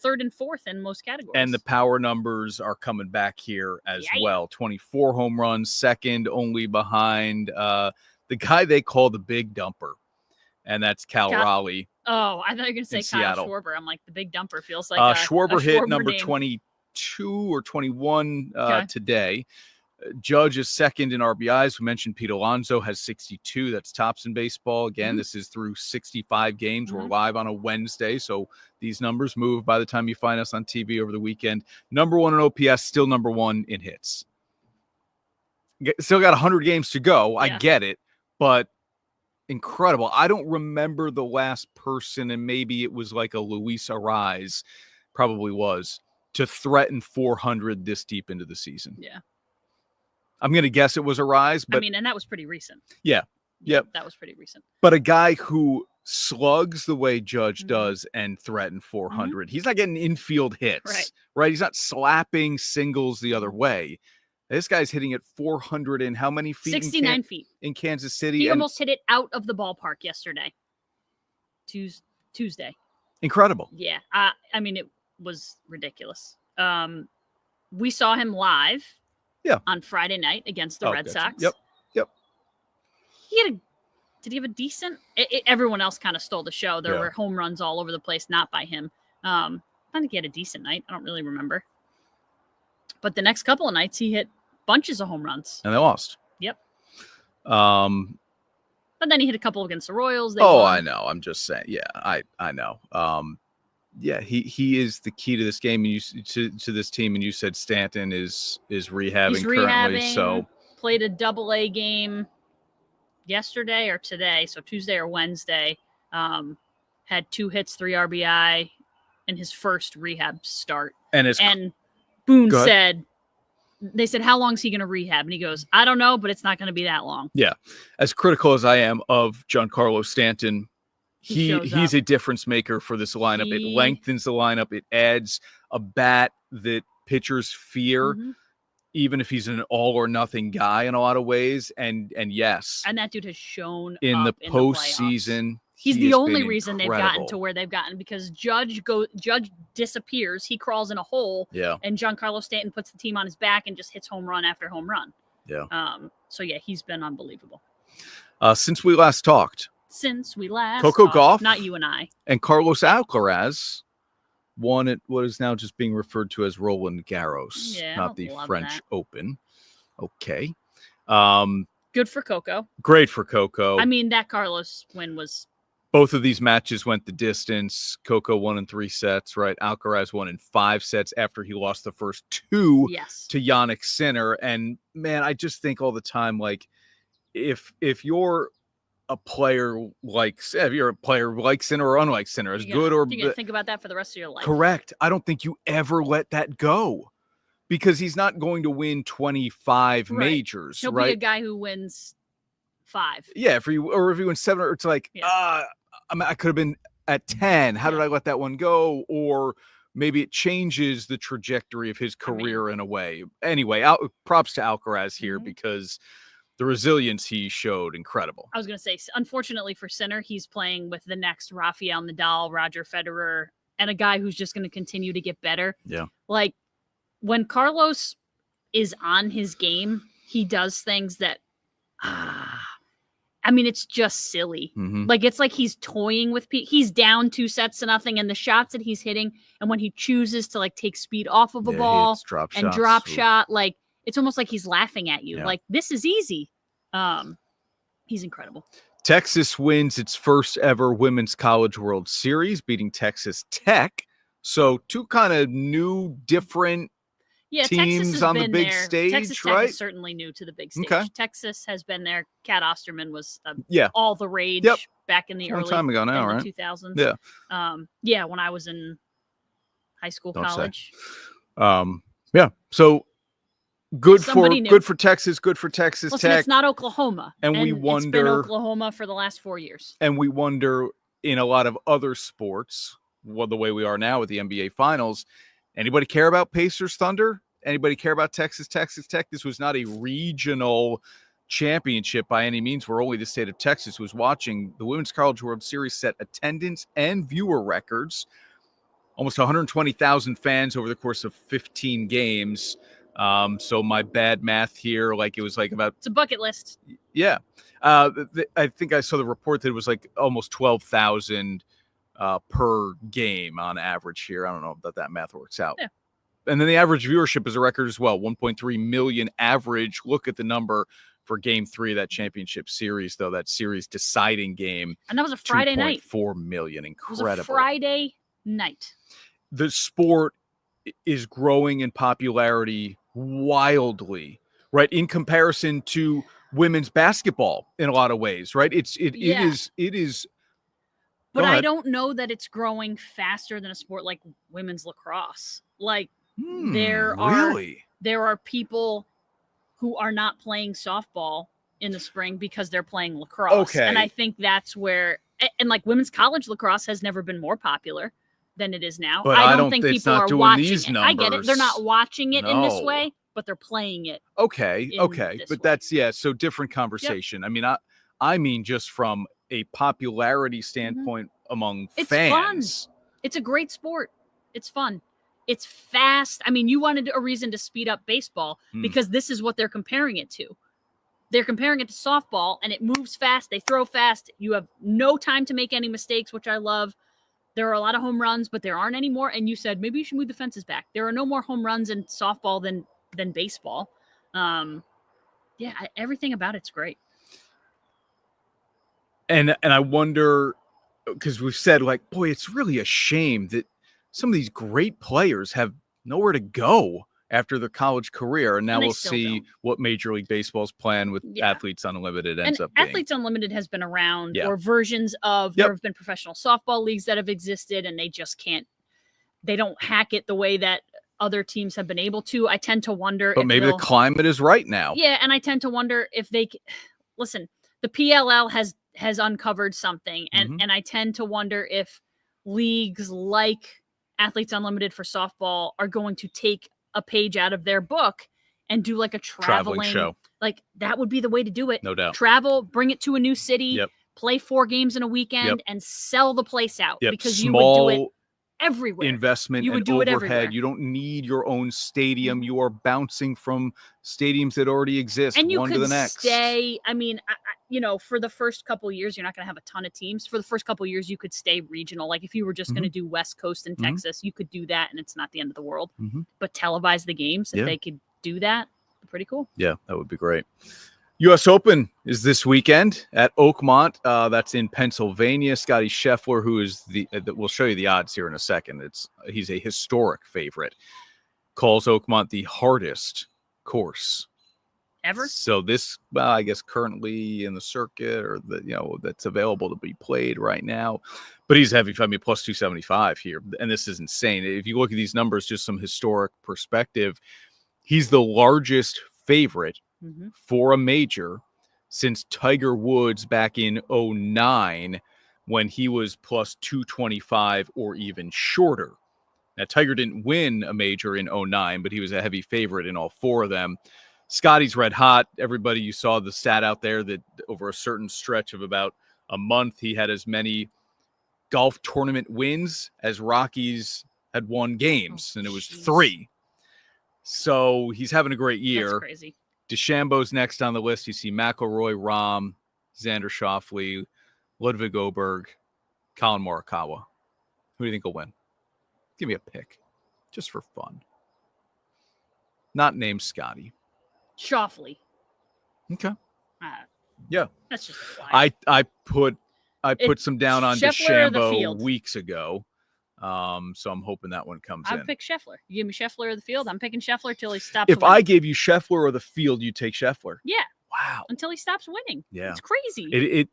third and fourth in most categories. And the power numbers are coming back here as well. 24 home runs, second only behind the guy they call the big dumper, and that's Cal Raleigh. Oh, I thought you were going to say Kyle Schwarber. I'm like, the big dumper feels like Schwarber hit number name. 22 or 21 today. Judge is second in RBIs. We mentioned Pete Alonso has 62. That's tops in baseball. Again, this is through 65 games. We're live on a Wednesday, so these numbers move by the time you find us on TV over the weekend. Number 1 in OPS, still number 1 in hits. Still got 100 games to go. I get it, but incredible. I don't remember the last person, and maybe it was like a Luis Arraez, probably was, to threaten 400 this deep into the season. Yeah. I'm going to guess it was a rise, but and that was pretty recent. Yeah. Yep. That was pretty recent. But a guy who slugs the way Judge does and threaten 400. He's not getting infield hits, right? He's not slapping singles the other way. This guy's hitting at 400 and how many feet? 69 feet in Kansas City. He almost hit it out of the ballpark yesterday. Tuesday. Incredible. Yeah. I mean, it was ridiculous. We saw him live. Yeah. On Friday night against the Red Sox. Yep. Did he have a decent? Everyone else kind of stole the show. There were home runs all over the place, not by him. I think he had a decent night. I don't really remember. But the next couple of nights, he hit bunches of home runs. And they lost. Yep. But then he hit a couple against the Royals. I know. I'm just saying. Yeah, I know. Yeah, he is the key to this game, and to this team. And you said Stanton is rehabbing currently. So played a double-A game yesterday or today, so Tuesday or Wednesday. Had 2 hits, 3 RBI in his first rehab start. And Boone said, they said, how long is he going to rehab? And he goes, I don't know, but it's not going to be that long. Yeah. As critical as I am of Giancarlo Stanton, he's a difference maker for this lineup. It lengthens the lineup. It adds a bat that pitchers fear, even if he's an all or nothing guy in a lot of ways. And yes. And that dude has shown in the postseason. postseason. He's the only reason they've gotten to where they've gotten, because Judge disappears. He crawls in a hole. Yeah. And Giancarlo Stanton puts the team on his back and just hits home run after home run. Yeah. So yeah, he's been unbelievable. Since we last talked. Coco Gauff, not you and I, and Carlos Alcaraz won at what is now just being referred to as Roland Garros, not the French Open. Okay. Good for Coco. Great for Coco. I mean, that Carlos win was... Both of these matches went the distance. Coco won in 3 sets, right? Alcaraz won in 5 sets after he lost the first 2 to Jannik Sinner. And, man, I just think all the time, like, if you're a player like Sinner or unlike Sinner, as good or you're gonna think about that for the rest of your life. Correct. I don't think you ever let that go, because he's not going to win 25 majors. He'll be a guy who wins 5. Yeah, if he wins 7, it's like I could have been at 10. How did I let that one go? Or maybe it changes the trajectory of his career in a way. Anyway, props to Alcaraz here because the resilience he showed, incredible. I was going to say, unfortunately for Sinner, he's playing with the next Rafael Nadal, Roger Federer, and a guy who's just going to continue to get better. Yeah. Like, when Carlos is on his game, he does things that, I mean, it's just silly. Like, it's like he's toying with people. He's down 2-0, and the shots that he's hitting, and when he chooses to, like, take speed off of a ball and drop shot, like, it's almost like he's laughing at you. Like, this is easy. He's incredible. Texas wins its first ever Women's College World Series, beating Texas Tech. So 2 kind of new, different teams on the big stage, Texas Tech is certainly new to the big stage. Okay. Texas has been there. Kat Osterman was all the rage back in the long time ago now, right? 2000s. Yeah. When I was in high school, college. So good for Texas, good for Texas Tech. It's not Oklahoma. And we wonder, it's been Oklahoma for the last 4 years. And we wonder in a lot of other sports, the way we are now with the NBA Finals, anybody care about Pacers Thunder? Anybody care about Texas Tech? This was not a regional championship by any means, where only the state of Texas was watching. The Women's College World Series set attendance and viewer records. Almost 120,000 fans over the course of 15 games. So my bad math here, like it was like about... It's a bucket list. Yeah. I think I saw the report that it was like almost 12,000 per game on average here. I don't know if that math works out. Yeah. And then the average viewership is a record as well. 1.3 million average. Look at the number for game 3 of that championship series, though. That series deciding game. And that was a Friday night. 2.4 million. Incredible. It was a Friday night. The sport is growing in popularity wildly, right? In comparison to women's basketball in a lot of ways, right? It is. But I don't know that it's growing faster than a sport like women's lacrosse. Like there are people who are not playing softball in the spring because they're playing lacrosse. Okay. And I think that's where, and like women's college lacrosse has never been more popular than it is now. But I don't think people are watching these it. numbers. I get it. They're not watching it in this way, but they're playing it. Okay. But that's, so different conversation. Yep. I mean, just from a popularity standpoint among fans. It's fun. It's a great sport. It's fun. It's fast. I mean, you wanted a reason to speed up baseball because this is what they're comparing it to. They're comparing it to softball, and it moves fast. They throw fast. You have no time to make any mistakes, which I love. There are a lot of home runs, but there aren't any more. And you said, maybe you should move the fences back. There are no more home runs in softball than baseball. Everything about it's great. And I wonder, because we've said, like, boy, it's really a shame that some of these great players have nowhere to go after their college career. And now we'll see what Major League Baseball's plan with Athletes Unlimited ends up being. Athletes Unlimited has been around, or versions of, there have been professional softball leagues that have existed, and they just can't, they don't hack it the way that other teams have been able to. I tend to wonder But if maybe the climate is right now. Yeah, and I tend to wonder if listen, the PLL has uncovered something, and I tend to wonder if leagues like Athletes Unlimited for softball are going to take a page out of their book and do like a traveling show. Like that would be the way to do it. No doubt. Travel, bring it to a new city, play 4 games in a weekend, and sell the place out because you would do it everywhere. Investment you would and do it everywhere. overhead. You don't need your own stadium. You are bouncing from stadiums that already exist, and you one could to the next. stay. I mean, for the first couple of years, you're not going to have a ton of teams. For the first couple of years, you could stay regional. Like if you were just going to do West Coast and Texas, you could do that, and it's not the end of the world. But televise the games if they could do that. Pretty cool. Yeah, that would be great. U.S. Open is this weekend at Oakmont. That's in Pennsylvania. Scotty Scheffler, who is we'll show you the odds here in a second. He's a historic favorite. Calls Oakmont the hardest course ever. So this, I guess, currently in the circuit or that's available to be played right now. But he's heavy. I mean, plus 275 here, and this is insane. If you look at these numbers, just some historic perspective, he's the largest favorite for a major since Tiger Woods back in 2009 when he was plus 225 or even shorter. Now, Tiger didn't win a major in 2009, but he was a heavy favorite in all 4 of them. Scotty's red hot. Everybody, you saw the stat out there that over a certain stretch of about a month, he had as many golf tournament wins as Rockies had won games, and it was 3. So he's having a great year. That's crazy. DeChambeau's next on the list. You see McIlroy, Rahm, Xander Schauffele, Ludwig Oberg, Colin Morikawa. Who do you think will win? Give me a pick, just for fun. Not named Scotty. Schauffele. Okay. Yeah. That's just a fly. I put some down on DeChambeau weeks ago. So I'm hoping that one comes in. I'd pick Scheffler. You give me Scheffler or the field, I'm picking Scheffler till he stops If winning. I gave you Scheffler or the field, you'd take Scheffler. Yeah. Wow. Until he stops winning. Yeah. It's crazy.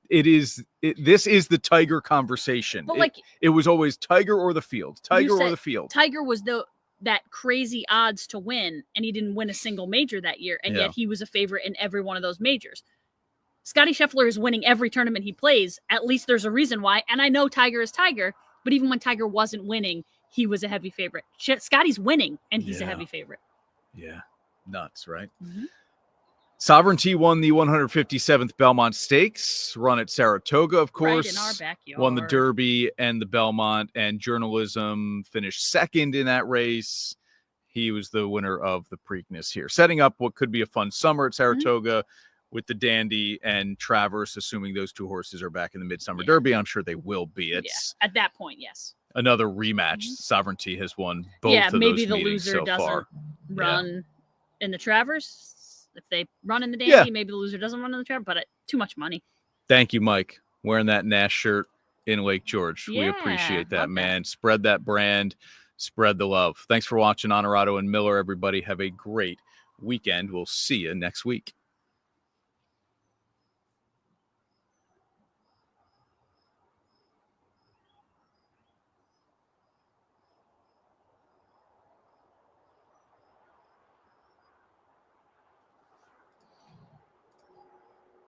This is the Tiger conversation. But it was always Tiger or the field. Tiger or the field. Tiger was that crazy odds to win, and he didn't win a single major that year, and yet he was a favorite in every one of those majors. Scotty Scheffler is winning every tournament he plays. At least there's a reason why. And I know Tiger is Tiger, but even when Tiger wasn't winning, he was a heavy favorite. Scotty's winning, and he's a heavy favorite. Yeah. Nuts, right? Sovereignty won the 157th Belmont Stakes, run at Saratoga, of course. Right in our backyard. Won the Derby and the Belmont, and Journalism finished second in that race. He was the winner of the Preakness here, setting up what could be a fun summer at Saratoga with the Dandy and Traverse, assuming those 2 horses are back in the Midsummer Derby. I'm sure they will be. It's at that point, yes. Another rematch. Sovereignty has won both of those maybe the meetings loser so doesn't far. run in the Traverse. If they run in the Dandy, maybe the loser doesn't run in the Traverse, but too much money. Thank you, Mike. Wearing that Nash shirt in Lake George. We appreciate that, man. Spread that brand. Spread the love. Thanks for watching Onorato and Miller, everybody. Have a great weekend. We'll see you next week.